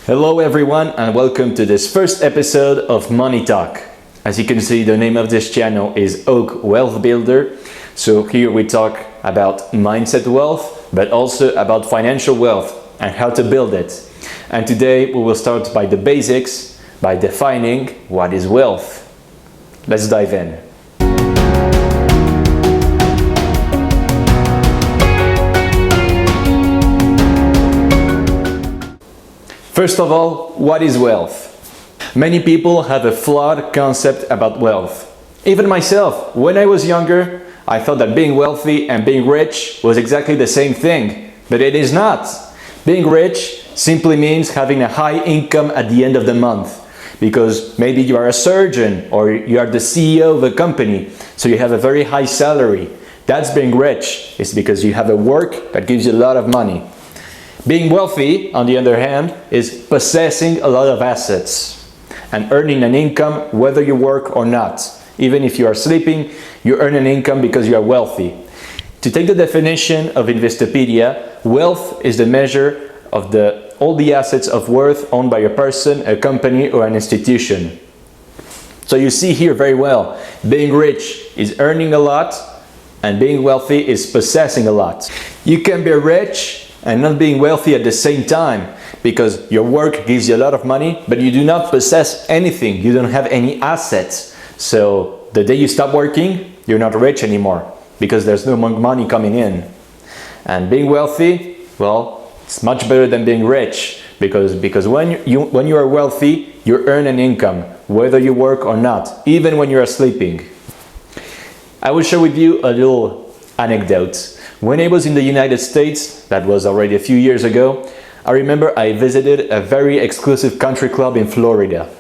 Hello everyone and welcome to this first episode of Money Talk. As you can see, the name of this channel is Oak Wealth Builder. So here we talk about mindset wealth, but also about financial wealth and how to build it. And today we will start by the basics, by defining what is wealth. Let's dive in. First of all, what is wealth? Many people have a flawed concept about wealth. Even myself, when I was younger, I thought that being wealthy and being rich was exactly the same thing, but it is not. Being rich simply means having a high income at the end of the month, because maybe you are a surgeon or you are the CEO of a company, so you have a very high salary. That's being rich. It's because you have a work that gives you a lot of money. Being wealthy, on the other hand, is possessing a lot of assets and earning an income whether you work or not. Even if you are sleeping, you earn an income because you are wealthy. To take the definition of Investopedia, wealth is the measure of all the assets of worth owned by a person, a company, or an institution. So you see here very well, being rich is earning a lot, and being wealthy is possessing a lot. You can be rich and not being wealthy at the same time, because your work gives you a lot of money, but you do not possess anything. You don't have any assets. So the day you stop working, you're not rich anymore, because there's no more money coming in. And being wealthy, well, it's much better than being rich, because when you are wealthy, you earn an income, whether you work or not, even when you are sleeping. I will share with you a little anecdote. When I was in the United States, that was already a few years ago, I remember I visited a very exclusive country club in Florida.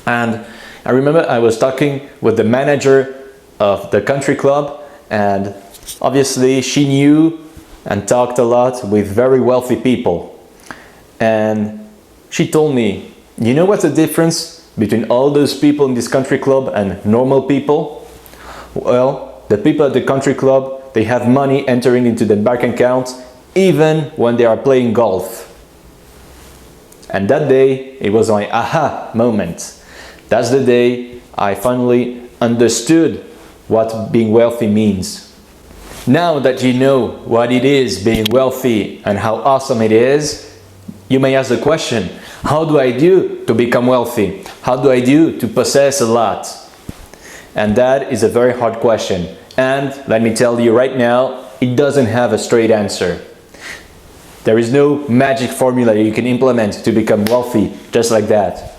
And I remember I was talking with the manager of the country club, and obviously she knew and talked a lot with very wealthy people. And she told me, you know what's the difference between all those people in this country club and normal people? Well, the people at the country club, they have money entering into the bank account even when they are playing golf. And that day, it was my aha moment. That's the day I finally understood what being wealthy means. Now that you know what it is being wealthy and how awesome it is, you may ask the question, how do I do to become wealthy? How do I do to possess a lot? And that is a very hard question. And let me tell you right now, it doesn't have a straight answer. There is no magic formula you can implement to become wealthy just like that.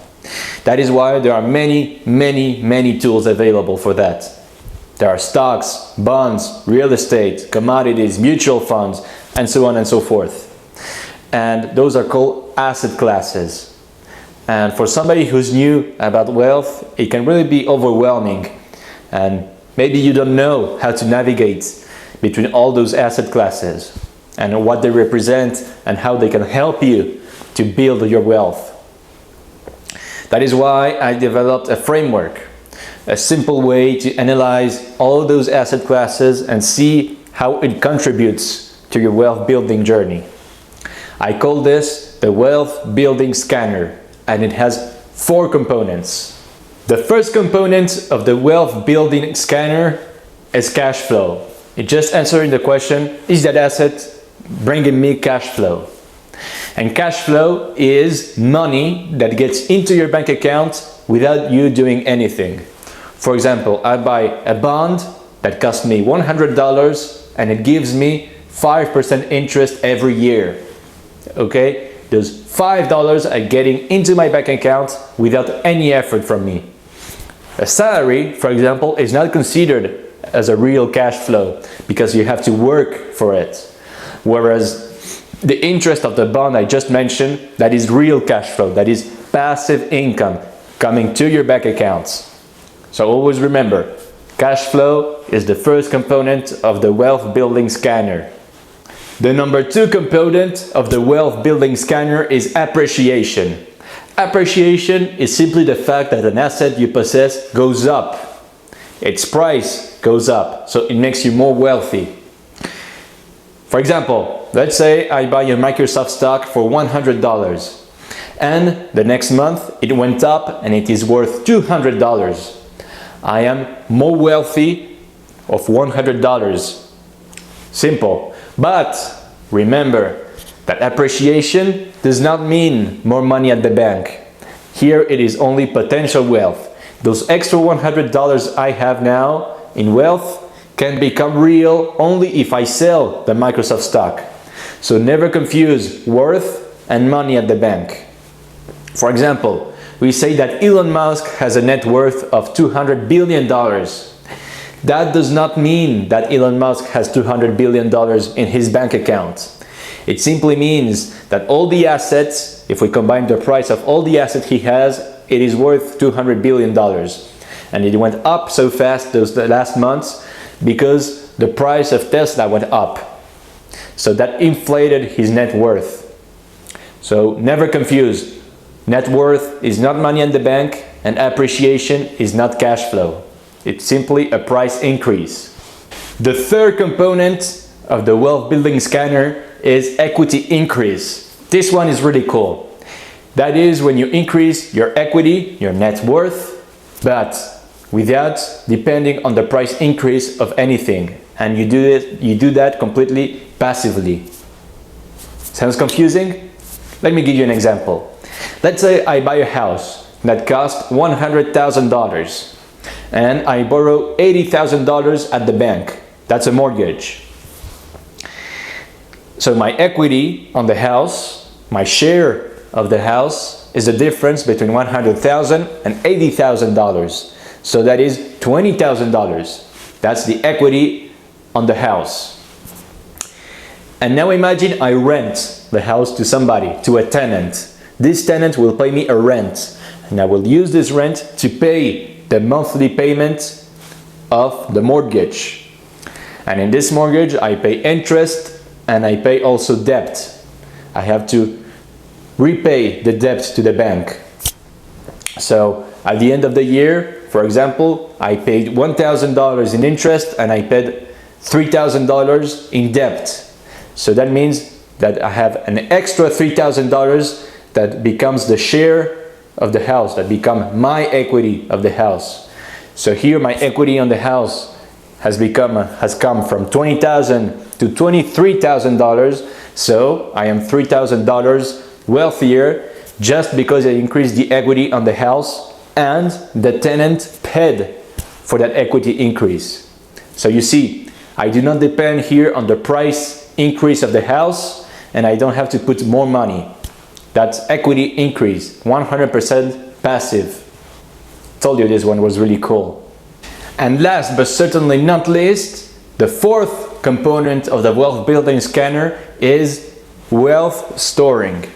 That is why there are many tools available for that. There are stocks, bonds, real estate, commodities, mutual funds, and so on and so forth. And those are called asset classes. And for somebody who's new about wealth, it can really be overwhelming. And maybe you don't know how to navigate between all those asset classes and what they represent and how they can help you to build your wealth. That is why I developed a framework, a simple way to analyze all those asset classes and see how it contributes to your wealth building journey. I call this the Wealth Building Scanner, and it has 4 components. The first component of the Wealth Building Scanner is cash flow. It just answering the question, is that asset bringing me cash flow? And cash flow is money that gets into your bank account without you doing anything. For example, I buy a bond that costs me $100 and it gives me 5% interest every year. Okay? Those $5 are getting into my bank account without any effort from me. A salary, for example, is not considered as a real cash flow because you have to work for it. Whereas the interest of the bond I just mentioned, that is real cash flow, that is passive income coming to your bank accounts. So always remember, cash flow is the first component of the Wealth Building Scanner. The number 2 component of the Wealth Building Scanner is appreciation. Appreciation is simply the fact that an asset you possess goes up. Its price goes up, so it makes you more wealthy. For example, let's say I buy a Microsoft stock for $100. and the next month it went up and it is worth $200. I am more wealthy of $100. Simple. But remember that appreciation does not mean more money at the bank. Here it is only potential wealth. Those extra $100 I have now in wealth can become real only if I sell the Microsoft stock. So never confuse worth and money at the bank. For example, we say that Elon Musk has a net worth of $200 billion. That does not mean that Elon Musk has $200 billion in his bank account. It simply means that all the assets, if we combine the price of all the assets he has, it is worth $200 billion. And it went up so fast the last months because the price of Tesla went up. So that inflated his net worth. So never confuse. Net worth is not money in the bank and appreciation is not cash flow. It's simply a price increase. The third component of the wealth building scanner is equity increase. This one is really cool. That is when you increase your equity, your net worth, but without depending on the price increase of anything. And you do that completely passively. Sounds confusing? Let me give you an example. Let's say I buy a house that costs $100,000 and I borrow $80,000 at the bank. That's a mortgage. So my equity on the house, my share of the house, is the difference between $100,000 and $80,000. So that is $20,000. That's the equity on the house. And now imagine I rent the house to somebody, to a tenant. This tenant will pay me a rent, and I will use this rent to pay the monthly payment of the mortgage. And in this mortgage, I pay interest and I pay also debt. I have to repay the debt to the bank. So at the end of the year, for example, I paid $1,000 in interest and I paid $3,000 in debt. So that means that I have an extra $3,000 that becomes the share of the house, that become my equity of the house. So here my equity on the house has come from $20,000 to $23,000. So I am $3,000 wealthier just because I increased the equity on the house and the tenant paid for that equity increase. So you see, I do not depend here on the price increase of the house and I don't have to put more money. That's equity increase, 100% passive. Told you this one was really cool. And last but certainly not least, the fourth component of the wealth building scanner is wealth storing.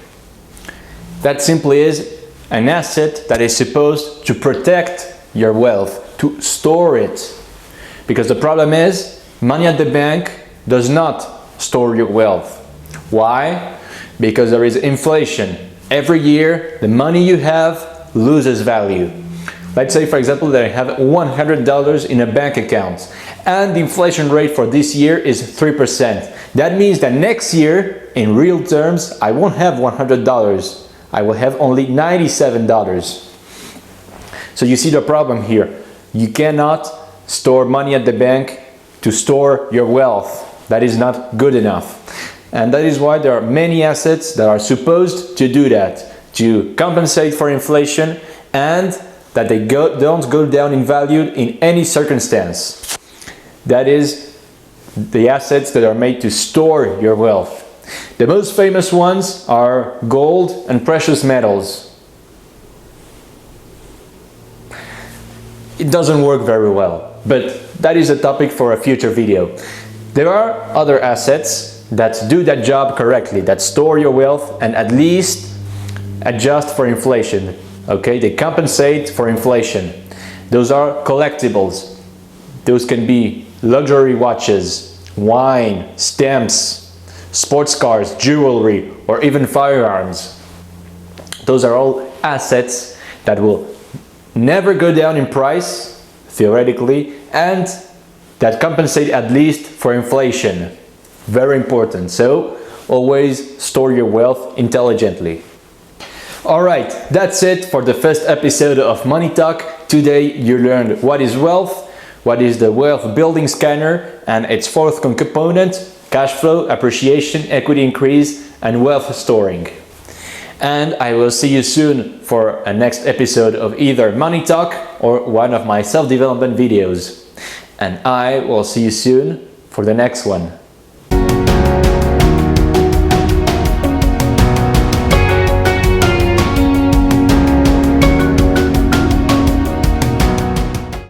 That simply is an asset that is supposed to protect your wealth, to store it. Because the problem is, money at the bank does not store your wealth. Why? Because there is inflation. Every year, the money you have loses value. Let's say, for example, that I have $100 in a bank account and the inflation rate for this year is 3%. That means that next year, in real terms, I won't have $100. I will have only $97. So you see the problem here. You cannot store money at the bank to store your wealth. That is not good enough. And that is why there are many assets that are supposed to do that, to compensate for inflation and that they don't go down in value in any circumstance. That is the assets that are made to store your wealth. The most famous ones are gold and precious metals. It doesn't work very well, but that is a topic for a future video. There are other assets that do that job correctly, that store your wealth and at least adjust for inflation. Okay, they compensate for inflation. Those are collectibles. Those can be luxury watches, wine, stamps, sports cars, jewelry, or even firearms. Those are all assets that will never go down in price, theoretically, and that compensate at least for inflation. Very important. So always store your wealth intelligently. Alright, that's it for the first episode of Money Talk. Today you learned what is wealth, what is the wealth building scanner and its fourth component, cash flow, appreciation, equity increase and wealth storing. And I will see you soon for a next episode of either Money Talk or one of my self-development videos. And I will see you soon for the next one.